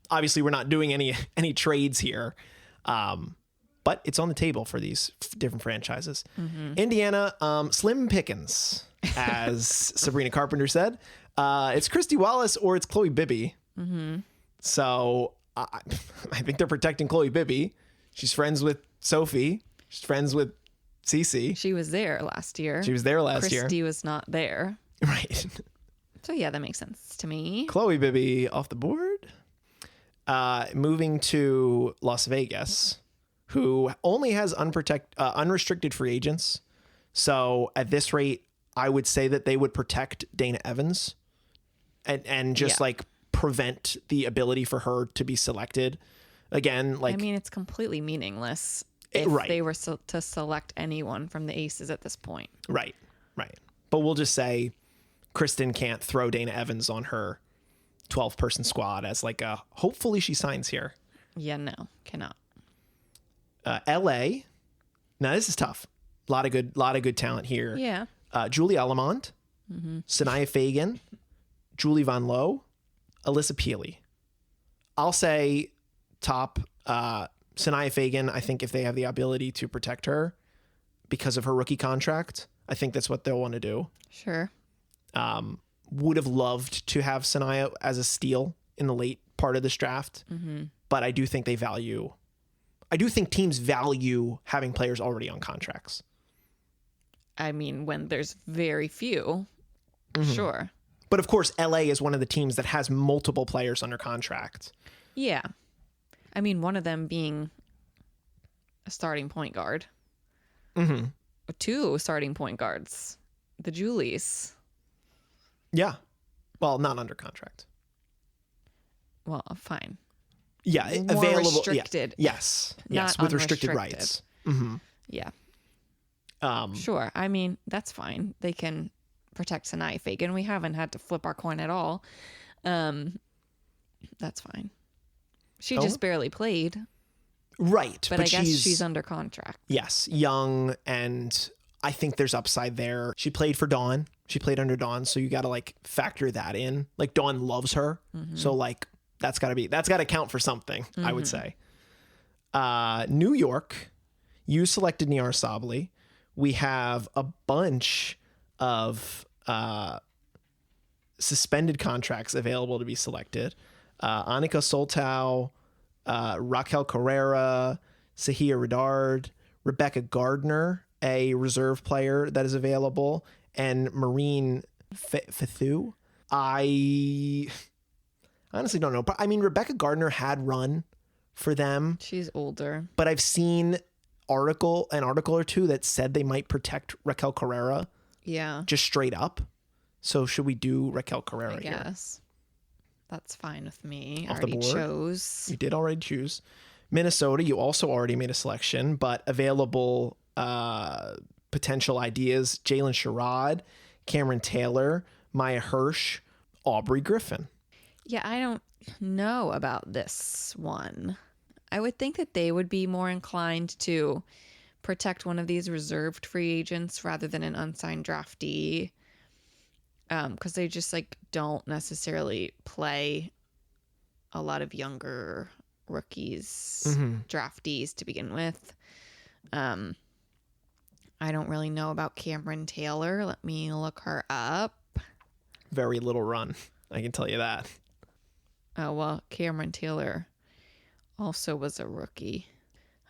Obviously, we're not doing any trades here, but it's on the table for these different franchises. Indiana, slim pickings, as Sabrina Carpenter said. It's Christy Wallace or it's Chloe Bibby. So I think they're protecting Chloe Bibby. She's friends with Sophie. She's friends with Cece. She was there last year. Christy was not there. Right. So yeah, that makes sense to me. Chloe Bibby off the board. Moving to Las Vegas, who only has unrestricted free agents. So at this rate, I would say that they would protect Dana Evans. and just Yeah. like prevent the ability for her to be selected again. Like, I mean, it's completely meaningless if they were to select anyone from the aces at this point. Right. But we'll just say Kristen can't throw Dana Evans on her 12-person squad as like a, hopefully she signs here. Yeah, no, cannot. LA. Now this is tough. A lot of good talent here. Yeah. Julie Allemond, Sanaya Fagan, Julie Von Lowe, Alyssa Peely. I'll say top Sanaya Fagan. I think if they have the ability to protect her because of her rookie contract, I think that's what they'll want to do. Sure. Would have loved to have Sanaya as a steal in the late part of this draft, but I do think teams value having players already on contracts. I mean, when there's very few, sure. But of course, LA is one of the teams that has multiple players under contract. Yeah. I mean, one of them being a starting point guard. Mm-hmm. Two starting point guards. The Julies. Yeah. Well, not under contract. Well, fine. Yeah. More available. restricted. Yeah. Yes. Yes. With restricted rights. Mm-hmm. Yeah. Sure. I mean, that's fine. They can protect Sanaya Fagan. We haven't had to flip our coin at all. That's fine. She just barely played. Right. But I guess she's under contract. Yes. Young, and I think there's upside there. She played for Dawn. She played under Dawn. So you got to like factor that in. Like Dawn loves her. So like that's got to count for something, I would say. New York, you selected Niara Sabally. We have a bunch of suspended contracts available to be selected. Annika Soltau, Raquel Carrera, Sahia Redard, Rebecca Gardner, a reserve player that is available, and Maureen Fethu. I honestly don't know. But I mean, Rebecca Gardner had run for them. She's older. But I've seen an article or two that said they might protect Raquel Carrera. Yeah. Just straight up. So should we do Raquel Carrera here? I guess. That's fine with me. Off I already the board? chose. You did already choose. Minnesota, you also already made a selection, but available potential ideas: Jalen Sherrod, Cameron Taylor, Maya Hirsch, Aubrey Griffin. Yeah, I don't know about this one. I would think that they would be more inclined to protect one of these reserved free agents rather than an unsigned draftee, because they just like don't necessarily play a lot of younger rookies, draftees to begin with. I don't really know about Cameron Taylor. Let me look her up. Very little run, I can tell you that. Oh, well, Cameron Taylor also was a rookie.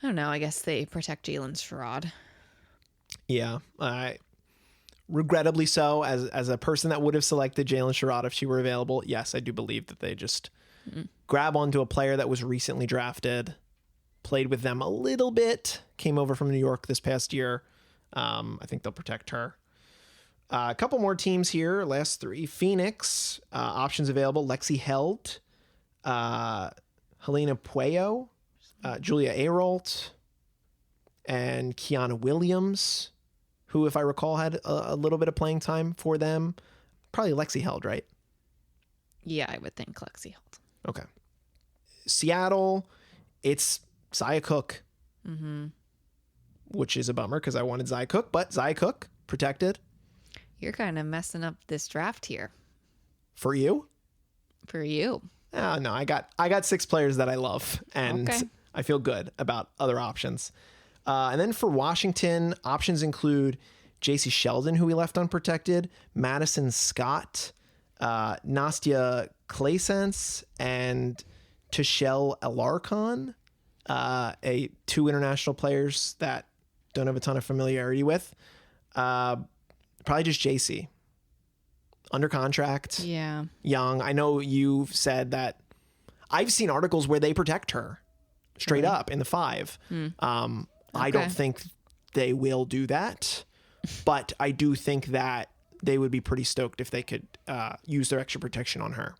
I don't know. I guess they protect Jalen Sherrod. Yeah, regrettably so. As a person that would have selected Jalen Sherrod if she were available, yes, I do believe that they just grab onto a player that was recently drafted, played with them a little bit, came over from New York this past year. I think they'll protect her. A couple more teams here. Last three. Phoenix, options available: Lexi Held, Helena Pueyo, Julia Ayrault, and Kiana Williams, who, if I recall, had a little bit of playing time for them. Probably Lexi Held, right? Yeah, I would think Lexi Held. Okay. Seattle, it's Zia Cook, which is a bummer because I wanted Zia Cook, but Zia Cook protected. You're kind of messing up this draft here. For you? For you. Oh, no, I got 6 players that I love, and Okay. I feel good about other options. And then for Washington, options include JC Sheldon, who we left unprotected, Madison Scott, Nastia Claysens, and Tishelle Alarcon, two international players that don't have a ton of familiarity with. Probably just JC. Under contract. Yeah. Young. I know you've said that. I've seen articles where they protect her straight up in the 5. I don't think they will do that, but I do think that they would be pretty stoked if they could use their extra protection on her.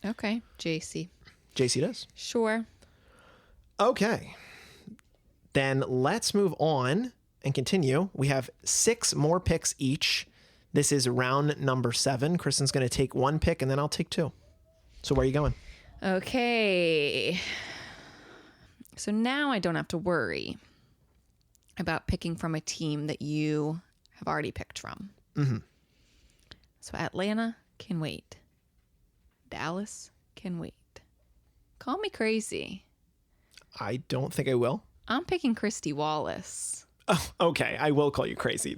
Okay, JC. JC does. Sure. Okay. Then let's move on and continue. We have 6 more picks each. This is round number 7. Kristen's going to take 1 pick, and then I'll take 2. So where are you going? Okay. So now I don't have to worry about picking from a team that you have already picked from. So Atlanta can wait. Dallas can wait. Call me crazy. I don't think I will. I'm picking Christy Wallace. Oh, okay. I will call you crazy.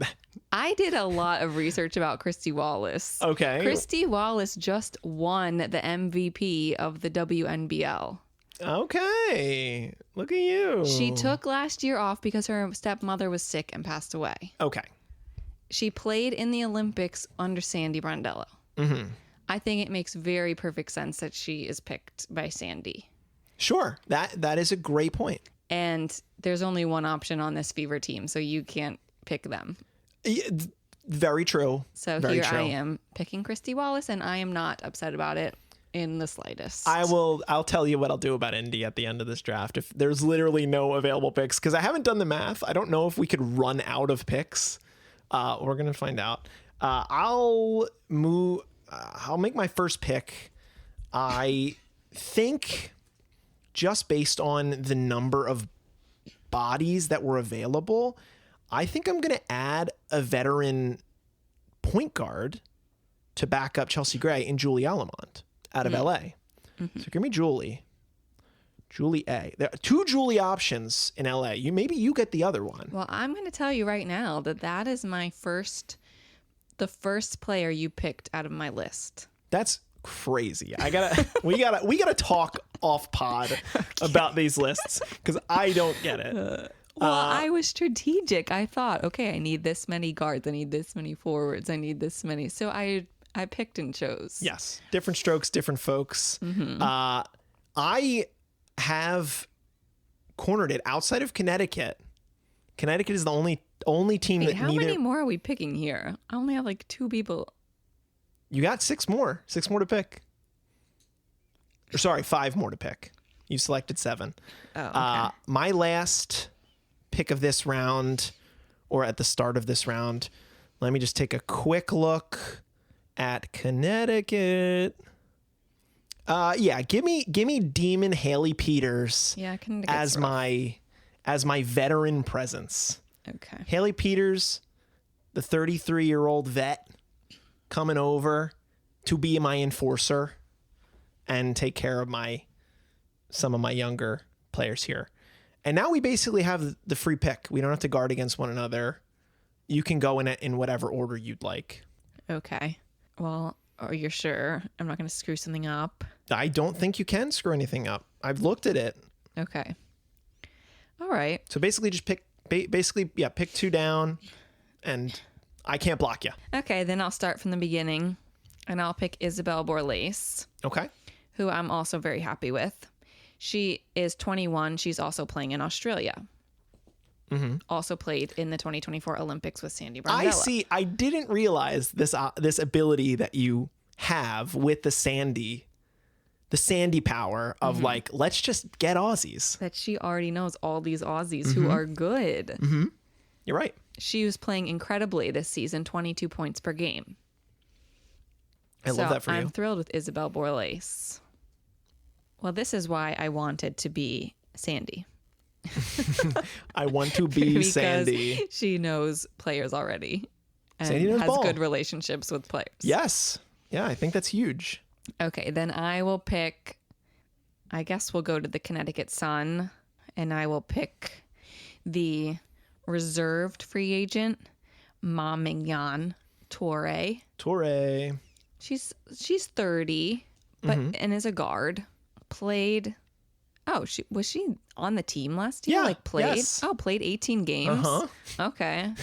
I did a lot of research about Christy Wallace. Okay. Christy Wallace just won the MVP of the WNBL. Okay. Look at you. She took last year off because her stepmother was sick and passed away. Okay. She played in the Olympics under Sandy Brondello. I think it makes very perfect sense that she is picked by Sandy. Sure. That is a great point. And there's only one option on this Fever team, so you can't pick them. Very true. So Very here true. I am picking Christy Wallace, and I am not upset about it in the slightest. I'll tell you what I'll do about Indy at the end of this draft. If there's literally no available picks, because I haven't done the math. I don't know if we could run out of picks. We're going to find out. I'll make my first pick. I think just based on the number of bodies that were available, I think I'm going to add a veteran point guard to back up Chelsea Gray in Julie Alamont out of LA. So give me Julie A. There are 2 Julie options in LA. Maybe you get the other one. Well, I'm going to tell you right now that is the first player you picked out of my list. That's crazy. We gotta talk off pod about these lists because I don't get it. Well, I was strategic. I thought, okay, I need this many guards. I need this many forwards. I need this many. So I picked and chose. Yes. Different strokes, different folks. I have cornered it outside of Connecticut. Connecticut is the only team that how many more are we picking here? I only have like 2 people. You got 6 more. 6 more to pick. Or sorry, 5 more to pick. You selected 7. Oh, okay. My last pick of this round, or at the start of this round, let me just take a quick look at Connecticut. Give me Demon Haley Peters as my veteran presence. Okay. Haley Peters, the 33-year-old vet, coming over to be my enforcer and take care of some of my younger players here. And now we basically have the free pick. We don't have to guard against one another. You can go in whatever order you'd like. Okay. Well, are you sure I'm not going to screw something up? I don't think you can screw anything up. I've looked at it. Okay. All right. So basically just pick 2 down, and I can't block you. Okay, then I'll start from the beginning, and I'll pick Isabel Borlase. Okay. Who I'm also very happy with. She is 21. She's also playing in Australia. Also played in the 2024 Olympics with Sandy Brondello. I see. I didn't realize this ability that you have with the Sandy power of like, let's just get Aussies. That she already knows all these Aussies who are good. You're right. She was playing incredibly this season, 22 points per game. I love that for you. I'm thrilled with Isabel Borlase. Well, this is why I wanted to be Sandy. I want to be because Sandy. She knows players already and Sandy knows has ball. good relationships with players. Yes. Yeah, I think that's huge. Okay, then I will pick, I guess we'll go to the Connecticut Sun, and I will pick the reserved free agent, Ma Mignon Toure. Toure. She's 30, but and is a guard. Played. Oh, was she on the team last year? Yeah. Played. Yes. Oh, played 18 games. Okay.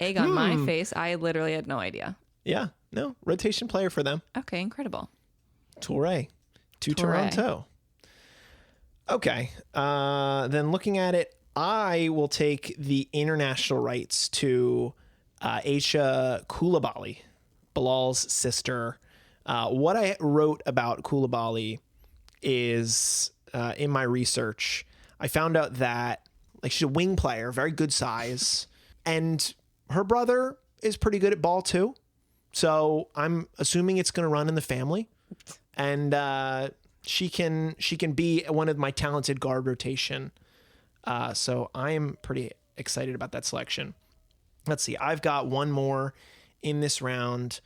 Egg on my face. I literally had no idea. Yeah. No, rotation player for them. Okay, incredible. Toure to Toronto. Okay. Then looking at it, I will take the international rights to Aisha Coulibaly Bilal's sister. What I wrote about Koulibaly is in my research, I found out that like she's a wing player, very good size, and her brother is pretty good at ball too. So I'm assuming it's going to run in the family, and she can be one of my talented guard rotation. So I am pretty excited about that selection. Let's see. I've got one more in this round.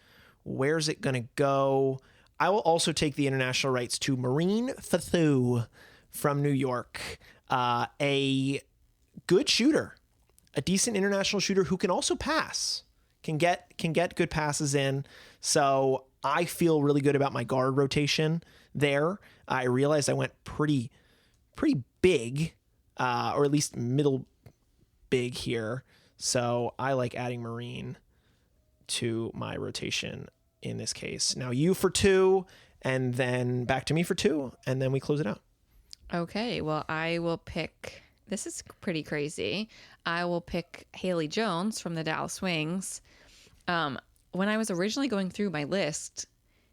Where's it going to go? I will also take the international rights to Marine Fathu from New York. A good shooter, a decent international shooter who can also pass, can get good passes in. So I feel really good about my guard rotation there. I realized I went pretty big, or at least middle big here. So I like adding Marine to my rotation in this case. Now you for 2, and then back to me for 2, and then we close it out. Okay, well, I will pick, this is pretty crazy. I will pick Haley Jones from the Dallas Wings. When I was originally going through my list,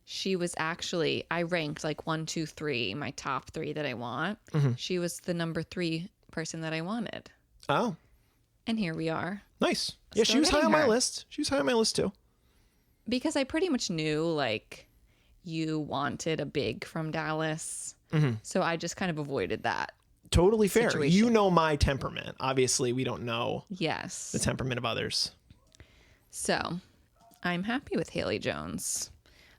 she was actually, I ranked like 1, 2, 3, my top 3 that I want. Mm-hmm. She was the number 3 person that I wanted. Oh. And here we are. Nice. Yeah, she was high on my list. She was high on my list too. Because I pretty much knew like you wanted a big from Dallas. Mm-hmm. So I just kind of avoided that. Totally fair. Situation. You know my temperament. Obviously, we don't know the temperament of others. So I'm happy with Haley Jones.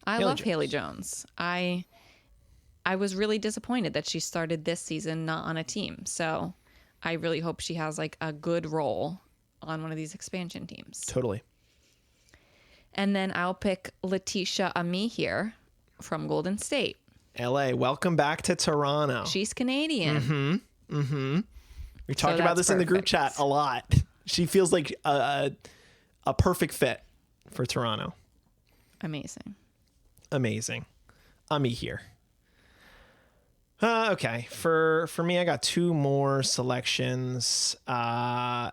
I love Haley Jones. I was really disappointed that she started this season not on a team. So I really hope she has like a good role on one of these expansion teams. Totally. And then I'll pick Letitia Ami here from Golden State. LA, welcome back to Toronto. She's Canadian. We talked about this in the group chat a lot. She feels like a perfect fit for Toronto. Amazing. Ami here. Okay, for me, I got 2 more selections. No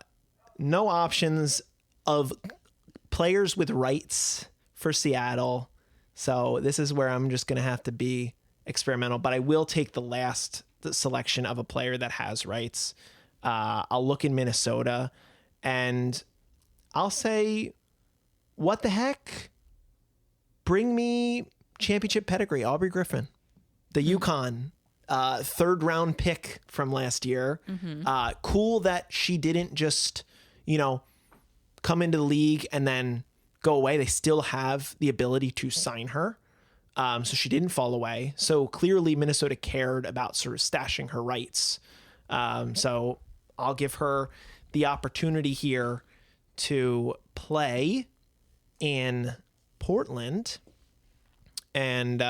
options of players with rights for Seattle. So this is where I'm just going to have to be experimental, but I will take the selection of a player that has rights. I'll look in Minnesota and I'll say, what the heck? Bring me championship pedigree, Aubrey Griffin, the UConn 3rd round pick from last year. Mm-hmm. Cool that she didn't just, come into the league and then go away. They still have the ability to sign her. So she didn't fall away. So clearly Minnesota cared about sort of stashing her rights. So I'll give her the opportunity here to play in Portland. And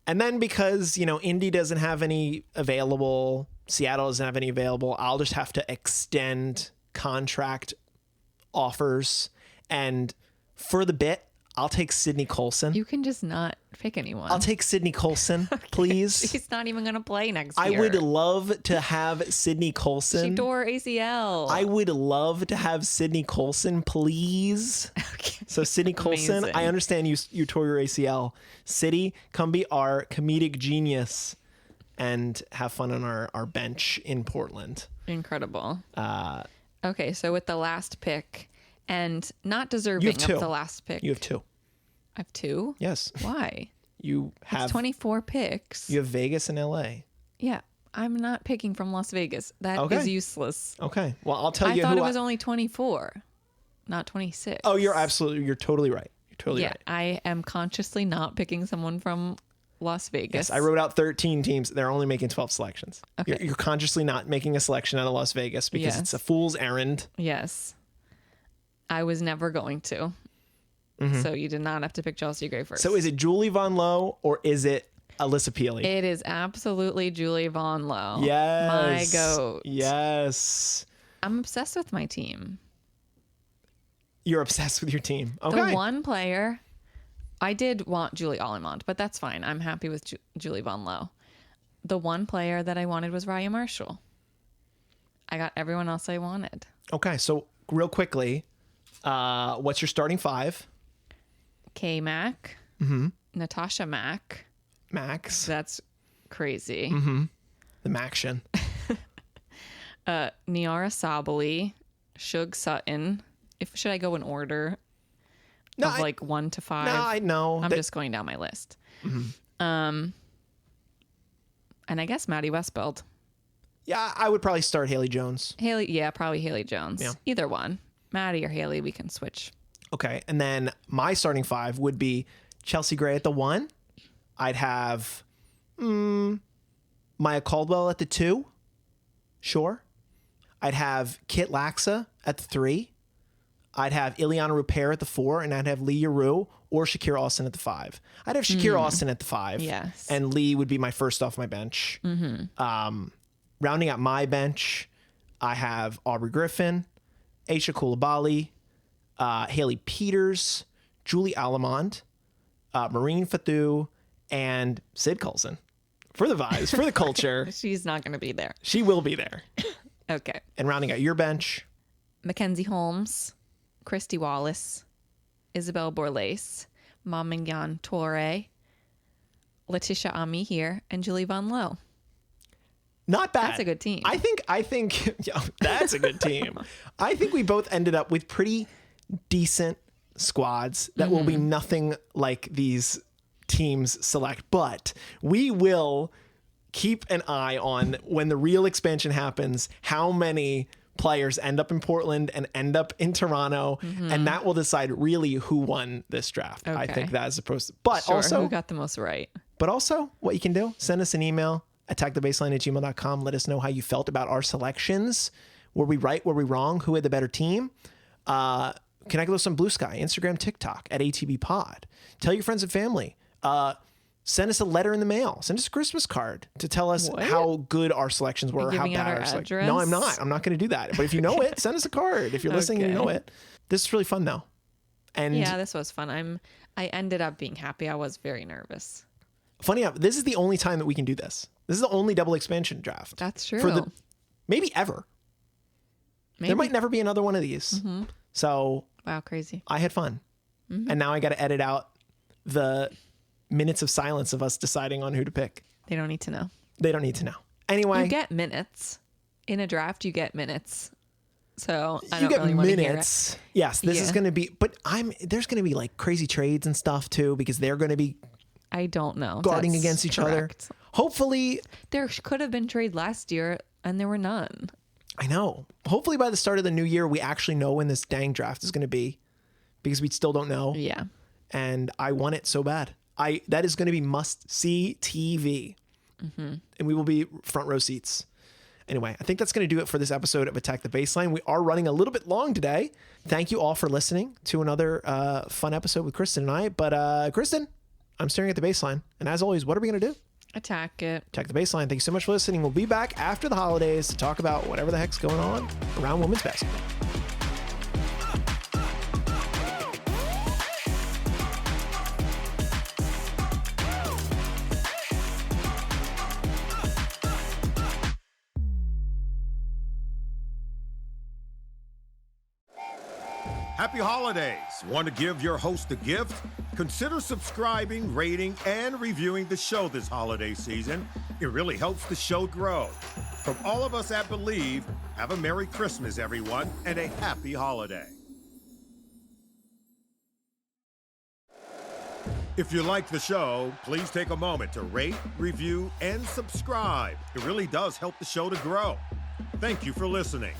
then because, Indy doesn't have any available, Seattle doesn't have any available, I'll just have to extend contract offers. And for the bit, I'll take Sydney Colson. You can just not pick anyone. I'll take Sydney Colson, please. She's not even going to play next year. I would love to have Sydney Colson. She tore ACL. I would love to have Sydney Colson, please. Okay. So Sydney Colson, I understand you tore your ACL. City, come be our comedic genius and have fun on our bench in Portland. Incredible. Okay, so with the last pick, and not deserving of the last pick. You have 2. I have 2? Yes. Why? You have... It's 24 picks. You have Vegas and LA. Yeah. I'm not picking from Las Vegas. That is useless. Okay. Well, I'll tell you I thought it was only 24, not 26. Oh, you're totally right. You're totally right. I am consciously not picking someone from Las Vegas. Yes, I wrote out 13 teams. They're only making 12 selections. Okay. You're consciously not making a selection out of Las Vegas because it's a fool's errand. Yes. I was never going to. Mm-hmm. So you did not have to pick Chelsea Gray first. So is it Julie Von Lowe or is it Alyssa Peely? It is absolutely Julie Von Lowe. Yes. My goat. Yes. I'm obsessed with my team. You're obsessed with your team. Okay. The one player, I did want Julie Allemond, but that's fine. I'm happy with Julie Von Lowe. The one player that I wanted was Raya Marshall. I got everyone else I wanted. Okay. So real quickly, what's your starting 5? K-Mac, Natasha Mack. Max. That's crazy. The Maction. Niara Sabali, Shug Sutton. Should I go in order of like 1 to 5? No, I know. I'm just going down my list. And I guess Maddie Westbeld. Yeah, I would probably start Haley Jones. Probably Haley Jones. Yeah. Either one. Maddie or Haley, we can switch. Okay, and then my starting 5 would be Chelsea Gray at the 1. I'd have Maya Caldwell at the 2. Sure. I'd have Kit Laxa at the 3. I'd have Ileana Rupert at the 4, and I'd have Lee Yaroo or Shakira Austin at the 5. I'd have Shakira Austin at the 5. Yes. And Lee would be my first off my bench. Rounding out my bench, I have Aubrey Griffin, Aisha Coulibaly, Haley Peters, Julie Alamond, Maureen Fatou, and Sid Coulson. For the vibes, for the culture. She's not going to be there. She will be there. Okay. And rounding out your bench, Mackenzie Holmes, Christy Wallace, Isabel Borlace, Mamingyan Torre, Letitia Ami here, and Julie Von Lowe. not bad. That's a good team. I think yeah, that's a good team. I think we both ended up with pretty decent squads that will be nothing like these teams select, but we will keep an eye on when the real expansion happens, how many players end up in Portland and end up in Toronto, and that will decide really who won this draft. I think that is supposed to, but Sure, also who got the most right. But also what you can do, send us an email, attackthebaseline@gmail.com. Let us know how you felt about our selections. Were we right? Were we wrong? Who had the better team? Connect with us on Bluesky, Instagram, TikTok at ATBPod. Tell your friends and family. Send us a letter in the mail. Send us a Christmas card to tell us how good our selections were, how bad our selections. No, I'm not. I'm not going to do that. But if you know it, send us a card. If you're listening and you know it. This is really fun though. And yeah, this was fun. I ended up being happy. I was very nervous. Funny enough, this is the only time that we can do this. This is the only double expansion draft. That's true. Maybe ever. Maybe. There might never be another one of these. So wow, crazy. I had fun. And now I got to edit out the minutes of silence of us deciding on who to pick. They don't need to know. They don't need to know. Anyway. You get minutes. In a draft, you get minutes. So I you don't get really want to hear minutes. Yes, this is going to be, but there's going to be like crazy trades and stuff too, because they're going to be I don't know. guarding That's against each correct. other. Hopefully. There could have been trade last year and there were none. I know. Hopefully by the start of the new year, we actually know when this dang draft is going to be, because we still don't know. Yeah. And I want it so bad. That is going to be must-see TV. And we will be front row seats. Anyway, I think that's going to do it for this episode of Attack the Baseline. We are running a little bit long today. Thank you all for listening to another fun episode with Kristen and I. But Kristen, I'm staring at the baseline. And as always, what are we going to do? Attack it. Attack the Baseline. Thank you so much for listening. We'll be back after the holidays to talk about whatever the heck's going on around women's basketball. Happy holidays! Want to give your host a gift? Consider subscribing, rating, and reviewing the show this holiday season. It really helps the show grow. From all of us at Believe, have a Merry Christmas, everyone, and a Happy Holiday. If you like the show, please take a moment to rate, review, and subscribe. It really does help the show to grow. Thank you for listening.